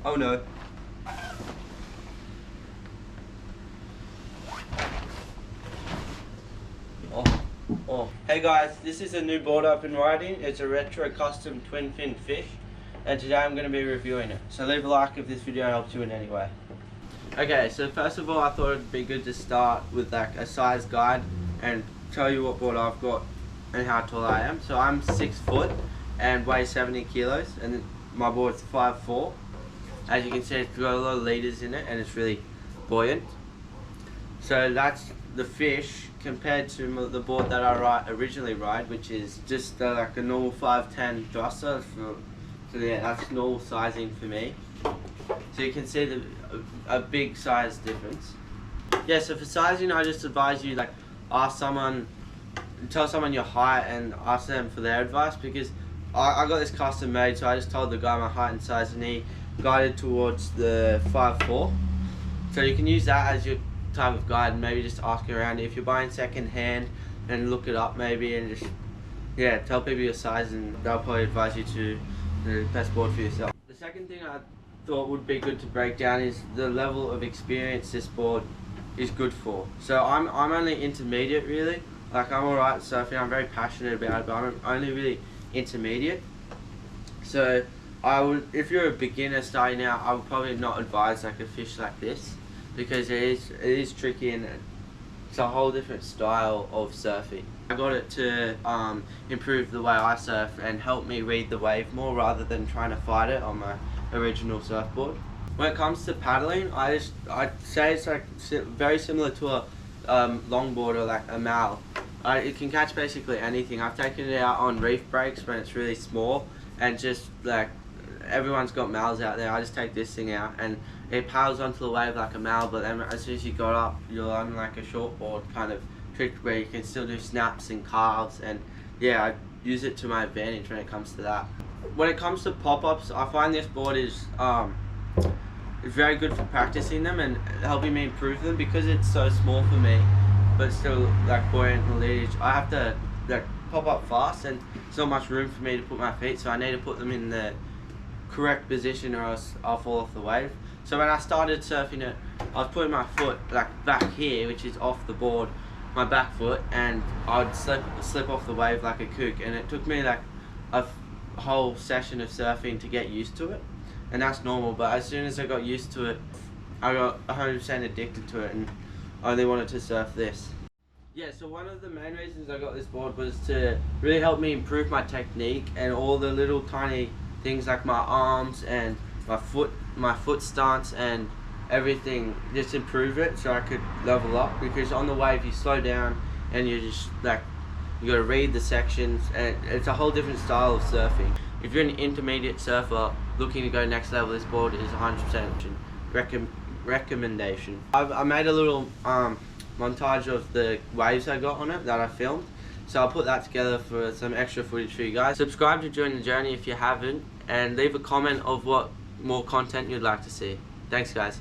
Oh no. Oh. Hey guys, this is a new board I've been riding. It's a retro custom twin fin fish, and today I'm going to be reviewing it. So leave a like if this video helps you in any way. Okay, so first of all I thought it'd be good to start with like a size guide and tell you what board I've got and how tall I am. So I'm 6 foot and weigh 70 kilos, and my board's 5'4". As you can see, it's got a lot of leaders in it and it's really buoyant. So that's the fish compared to the board that I originally ride, which is just like a normal 5'10" thruster. So yeah, that's normal sizing for me. So you can see a big size difference. Yeah, so for sizing, I just advise you like tell someone your height and ask them for their advice, because I got this custom made, so I just told the guy my height and size and he guided towards the 5'4". So you can use that as your type of guide and maybe just ask around if you're buying second hand and look it up maybe, and just tell people your size and they'll probably advise you to the best board for yourself. The second thing I thought would be good to break down is the level of experience this board is good for. So I'm only intermediate really. Like I'm alright surfing, I'm very passionate about it, but I'm only really intermediate. So if you're a beginner starting out, I would probably not advise like a fish like this, because it is tricky and it's a whole different style of surfing. I got it to improve the way I surf and help me read the wave more rather than trying to fight it on my original surfboard. When it comes to paddling, I'd say it's like very similar to a longboard or like a mal. It can catch basically anything. I've taken it out on reef breaks when it's really small, and just like everyone's got mals out there, I just take this thing out and it paddles onto the wave like a mal, but then as soon as you got up, you're on like a shortboard kind of trick where you can still do snaps and carves, and yeah, I use it to my advantage when it comes to that. When it comes to pop-ups, I find this board is very good for practicing them and helping me improve them, because it's so small for me but still like buoyant and leadage. I have to like pop up fast and there's not much room for me to put my feet, so I need to put them in the correct position or else I'll fall off the wave. So when I started surfing it, I was putting my foot like back here, which is off the board, my back foot, and I'd slip off the wave like a kook, and it took me like a whole session of surfing to get used to it, and that's normal. But as soon as I got used to it, I got 100% addicted to it and I only wanted to surf this. Yeah, so one of the main reasons I got this board was to really help me improve my technique and all the little tiny things like my arms and my foot stance and everything, just improve it so I could level up, because on the wave you slow down and you just like, you gotta read the sections, and it's a whole different style of surfing. If you're an intermediate surfer looking to go next level, this board is 100% recommendation. I made a little montage of the waves I got on it that I filmed, so I'll put that together for some extra footage for you guys. Subscribe to join the journey if you haven't, and leave a comment of what more content you'd like to see. Thanks guys.